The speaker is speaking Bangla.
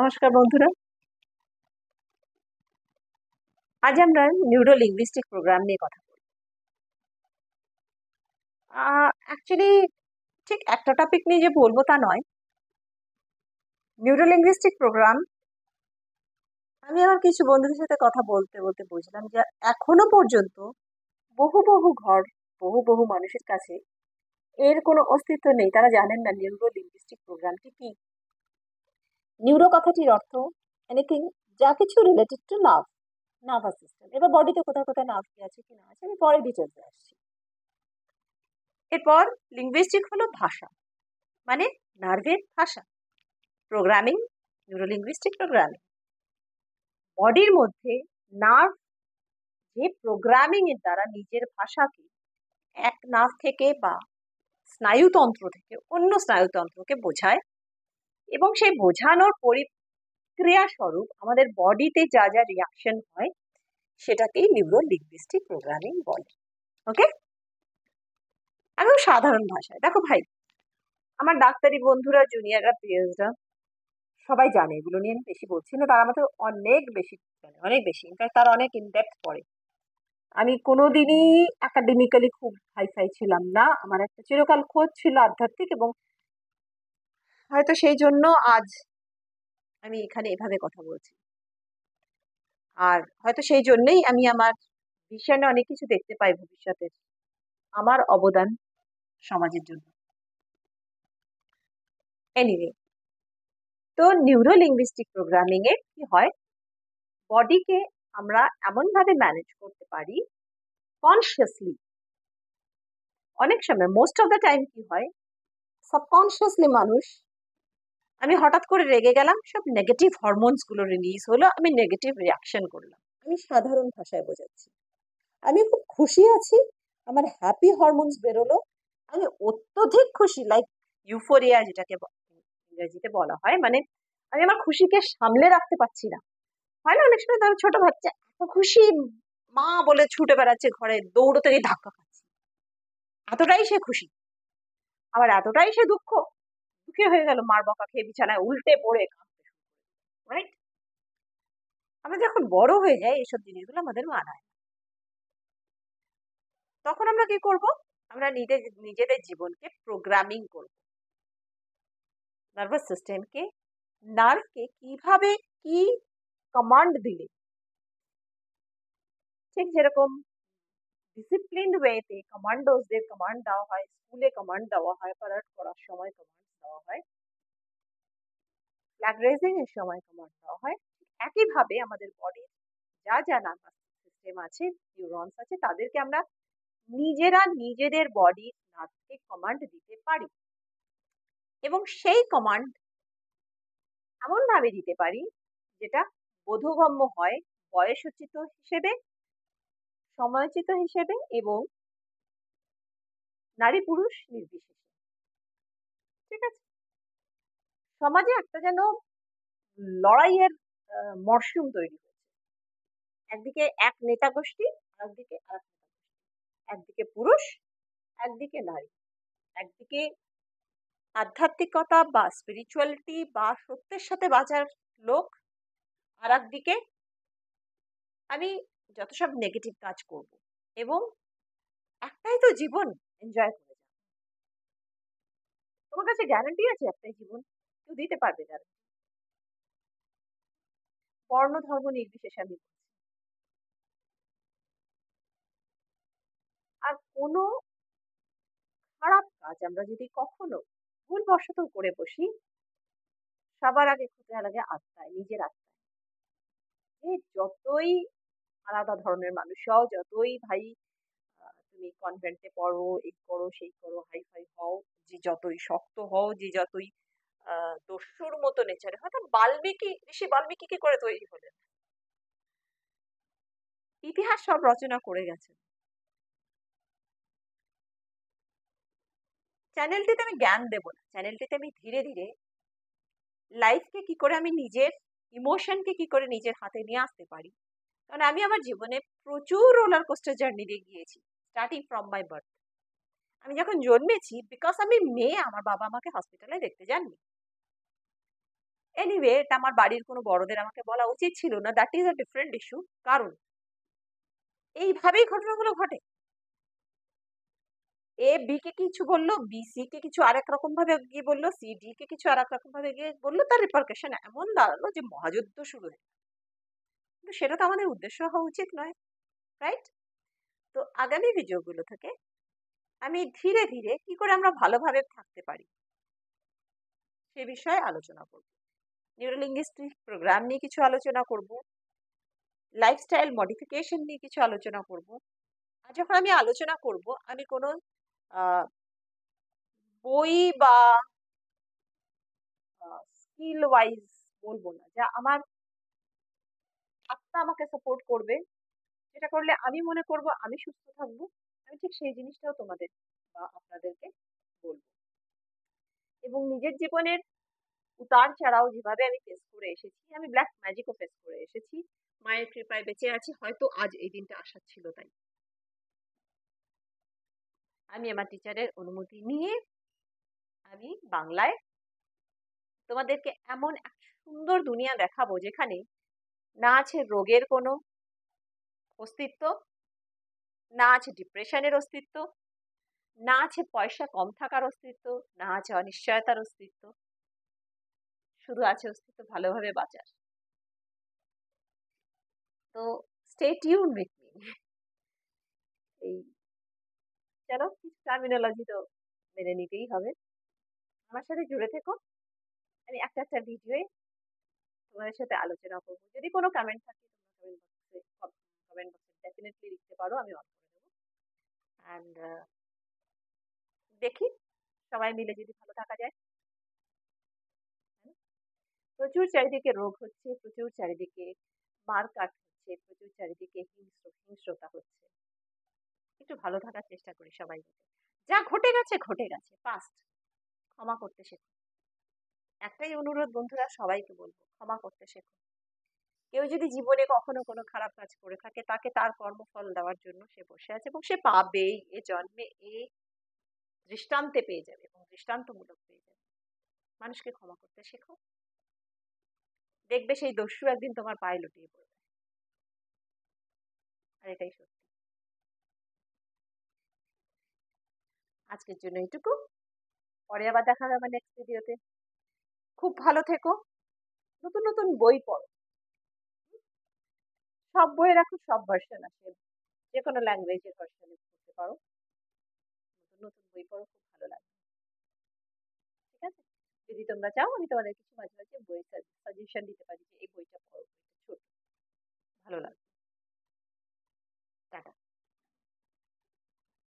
নমস্কার বন্ধুরা। আজ আমরা নিউরো লিঙ্গুইস্টিক প্রোগ্রাম নিয়ে কথা বলব। অ্যাকচুয়ালি ঠিক একটা টপিক নিয়ে যে বলবো তা নয়। নিউরো লিঙ্গুইস্টিক প্রোগ্রাম আমি আমার কিছু বন্ধুদের সাথে কথা বলতে বলতে বুঝলাম যে এখনো পর্যন্ত বহু বহু ঘর, বহু বহু মানুষের কাছে এর কোনো অস্তিত্ব নেই। তারা জানেন না নিউরো লিঙ্গুইস্টিক প্রোগ্রামটি কি। নিউরো কথাটির অর্থ এনিথিং, যা কিছু রিলেটেড টু নার্ভাস সিস্টেম। এবার বডিতে কোথায় কোথায় নার্ভ কি আছে কি না আছে আমি পরে ডিটেলসে আসছি। এরপর লিঙ্গুইস্টিক হলো ভাষা, মানে নার্ভের ভাষা। Programming, neurolinguistic programming. বডির মধ্যে নার্ভ যে প্রোগ্রামিং এর দ্বারা নিজের ভাষাকে এক নার্ভ থেকে বা স্নায়ুতন্ত্র থেকে অন্য স্নায়ুতন্ত্রকে বোঝায়, এবং সেই বোঝানোর পরিক্রিয়া স্বরূপ আমাদের বডিতে যা যা রিয়াকশন হয় সেটাকেই নিউরোলিঙ্গুইস্টিক প্রোগ্রামিং বলে। ওকে, একদম সাধারণ ভাষায় দেখো ভাই, আমার ডাক্তারি বন্ধুরা, জুনিয়ররা, পিএইচরা সবাই জানে, এগুলো নিয়ে আমি বেশি বলছি না। তারা আমাদের অনেক বেশি জানে, অনেক বেশি, ইনফ্যাক্ট তারা অনেক ইনডেপথ পড়ে। আমি কোনোদিনই একাডেমিক্যালি খুব হাইফাই ছিলাম না। আমার একটা চিরকাল খোঁজ ছিল আধ্যাত্মিক, এবং হয়তো সেই জন্য আজ আমি এখানে এভাবে কথা বলছি। আর হয়তো সেই জন্যই আমি আমার ভিশনে অনেক কিছু দেখতে পাই ভবিষ্যতের, আমার অবদান সমাজের জন্য। এনিওয়ে, তো নিউরো লিঙ্গুইস্টিক প্রোগ্রামিং এ কি হয়, বডিকে আমরা এমন ভাবে ম্যানেজ করতে পারি কনসিয়াসলি। অনেক সময়, মোস্ট অফ দ্য টাইম কি হয়, সাবকনসিয়াসলি মানুষ, আমি হঠাৎ করে রেগে গেলাম, সব নেগেটিভ হরমোনস গুলো রিলিজ হলো, আমি নেগেটিভ রিয়াকশন করলাম। আমি সাধারণ ভাষায় বোঝাচ্ছি, আমি খুব খুশি আছি, আমার হ্যাপি হরমোনস বেরোলো, আমি অত্যধিক খুশি, লাইক ইউফোরিয়া যেটাকে ইংরেজিতে বলা হয়, মানে আমি আমার খুশিকে সামলে রাখতে পারছি না। হয় না অনেক সময়, ধরো ছোট বাচ্চা এত খুশি, মা বলে ছুটে বেড়াচ্ছে ঘরে, দৌড়তে গিয়ে ধাক্কা খাচ্ছে, এতটাই সে খুশি। আবার এতটাই সে দুঃখী হয়ে গেল, মার বকা খেয়ে বিছানায় উল্টে পড়ে কাঁদতে শুরু করলো। রাইট? আমরা যখন বড় হয়ে যাই এইসব জিনিসগুলো আমাদের মানায়। তখন আমরা কি করব? আমরা নিজেদের জীবনকে প্রোগ্রামিং করব, নার্ভাস সিস্টেমকে, নার্ভকে কিভাবে কি কমান্ড দিলে, ঠিক যেরকম ডিসিপ্লিনড ওয়েতে কমান্ডোসদের কমান্ড দেওয়া হয়, স্কুলে কমান্ড দেওয়া হয়, প্যারেড করার সময় কমান্ড দেওয়া হয়, ফ্ল্যাগ রেজিং এর সময় কমান্ড দেওয়া হয়, একইভাবে আমাদের বডির যা যা নার্ভাস সিস্টেম আছে, নিউরনস আছে, তাদেরকে আমরা নিজেরা নিজেদের বডির নার্ভকে কমান্ড দিতে পারি। এবং সেই কমান্ড এমন ভাবে দিতে পারি যেটা বোধগম্য হয় বয়সোচিত হিসেবে, সময়োচিত হিসেবে, এবং নারী পুরুষ নির্বিশেষে। ঠিক আছে? সমাজে একটা যেন লড়াইয়ের মরশুম তৈরি হয়েছে। একদিকে এক নেতা গোষ্ঠী, একদিকে আর এক নেতা গোষ্ঠী, একদিকে পুরুষ, একদিকে নারী, একদিকে আধ্যাত্মিকতা বা স্পিরিচুয়ালিটি বা সত্যের সাথে বাঁচার লোক, আর একদিকে আমি যত সব নেগেটিভ কাজ করব। এবং একটাই তো জীবন, এনজয় করে যাও। তোমার কাছে গ্যারান্টি আছে একটাই জীবন? কেউ দিতে পারবে গ্যারান্টি? বর্ণ ধর্ম নির্বিশেষে আমি বলছি। আর কোনো খারাপ কাজ আমরা যদি কখনো ভুলবশত করে বসি, সবার আগে খোঁজা লাগে আত্মায়, নিজের আত্মায়। যে যতই আলাদা ধরনের মানুষ হও, যতই ভাই তুমি কনভেন্টে পড়ো, এই করো সেই করো, হাই ফাই হও, যে যতই শক্ত হও, যে যতই দস্যুর মতো নেচারে, হয়তো ঋষি বাল্মীকি কি করে তৈরি হলেন? ইতিহাস সব রচনা করে গেছেন। চ্যানেলটিতে আমি জ্ঞান দেব না, চ্যানেলটিতে আমি ধীরে ধীরে লাইফকে কি করে, আমি নিজের ইমোশনকে কি করে নিজের হাতে নিয়ে আসতে পারি। কারণ আমি আমার জীবনে প্রচুর রোলার কোস্টার জার্নি দিয়ে গিয়েছি, স্টার্টিং ফ্রম মাই বার্থ। আমি যখন জন্মেছি, বিকজ আমি মেয়ে, আমার বাবা আমাকে হসপিটালে দেখতে যাননি। এনিওয়ে এটা আমার বাড়ির কোনো বড়দের আমাকে বলা উচিত ছিল না। That is a different issue. কারণ এইভাবেই ঘটনাগুলো ঘটে। এ বি কে কিছু বলল, বি সি কে কিছু আরেক রকম ভাবে গিয়ে বলল, সি ডি কে কিছু আরেক রকম ভাবে গিয়ে বলল। তার রিপারকাশন এমন দাঁড়ালো যে মহাযুদ্ধ শুরু হয়ে গেল। কিন্তু সেটা তো আমাদের উদ্দেশ্য হওয়া উচিত নয়, রাইট? তো আগামী ভিডিওগুলো থেকে আমি ধীরে ধীরে কি করে আমরা ভালোভাবে থাকতে পারি সে বিষয়ে আলোচনা করব। নিউরোলিঙ্গুইস্টিক প্রোগ্রাম নিয়ে কিছু আলোচনা করব, লাইফস্টাইল মডিফিকেশন নিয়ে কিছু আলোচনা করব। আর যখন আমি আলোচনা করব আমি কোনো আহ, বই বা স্কিল ওয়াইজ বলবো না, যা আমার আত্মা আমাকে সাপোর্ট করবে, যেটা করলে আমি মনে করব আমি সুস্থ থাকবো। আমি ঠিক সেই জিনিসটাও তোমাদের বা আপনাদেরকে বলবো। এবং নিজের জীবনের উতার চড়াও যেভাবে আমি ফেস করে এসেছি, আমি ব্ল্যাক ম্যাজিকও ফেস করে এসেছি। মায়ের কৃপায় বেঁচে আছি, হয়তো আজ এই দিনটা আসার ছিল তাই। আমি আমার টিচারের অনুমতি নিয়ে আমি বাংলায় তোমাদেরকে এমন এক সুন্দর দুনিয়া দেখাবো যেখানে না আছে রোগের কোনো অস্তিত্ব, না আছে ডিপ্রেশনের অস্তিত্ব, না আছে পয়সা কম থাকার অস্তিত্ব, না আছে অনিশ্চয়তার অস্তিত্ব, শুধু আছে অস্তিত্ব ভালোভাবে বাঁচার। তো স্টে টিউন উইথ মি। এই চলো কিছু টার্মিনোলজি তো মেনে নিতেই হবে। আমার সাথে জুড়ে থেকো। আমি একটা একটা ভিডিওয়ে তোমাদের সাথে আলোচনা করবো। যদি কোনো কমেন্ট থাকে তোমরা কমেন্ট বক্সে ডেফিনেটলি লিখতে পারো, আমি অন করে দেবো। অ্যান্ড দেখি সবাই মিলে যদি ভালো থাকা যায়। প্রচুর চারিদিকে রোগ হচ্ছে, প্রচুর চারিদিকে মারকাট হচ্ছে, প্রচুর চারিদিকে হিংস্রতা হচ্ছে। একটু ভালো থাকার চেষ্টা করি সবাই মিলে। যা ঘটে গেছে ঘটে গেছে, পাস্ট। ক্ষমা করতে শেখো। একটাই অনুরোধ বন্ধুরা, সবাইকে বলবো ক্ষমা করতে শেখো। কেউ যদি জীবনে কখনো কোনো খারাপ কাজ করে থাকে, তাকে তার কর্মফল দেওয়ার জন্য সে বসে আছে এবং সে পাবেই। এ জন্মে এ দৃষ্টান্তে পেয়ে যাবে এবং দৃষ্টান্তমূলক পেয়ে যাবে। মানুষকে ক্ষমা করতে শেখো, দেখবে সেই দস্যু একদিন তোমার পায়ে লুটিয়ে পড়বে। আর এটাই সত্যি। আজকের জন্য এইটুকু। পরে আবার দেখা হবে নেক্সট ভিডিওতে। খুব ভালো থেকো। নতুন নতুন বই পড়ো। সব বইয়ের এখন সব ভার্সন আছে, যে কোনো ল্যাঙ্গুয়েজের ভার্সনে পড়তে পারো। নতুন নতুন বই পড়ো, খুব ভালো লাগবে। ঠিক আছে? যদি তোমরা চাও আমি তোমাদের কিছু মাঝে মাঝে বই সাজেশন দিতে পারি যে এই বইটা পড়ো, বইটা ছোট, ভালো লাগবে। টাটা।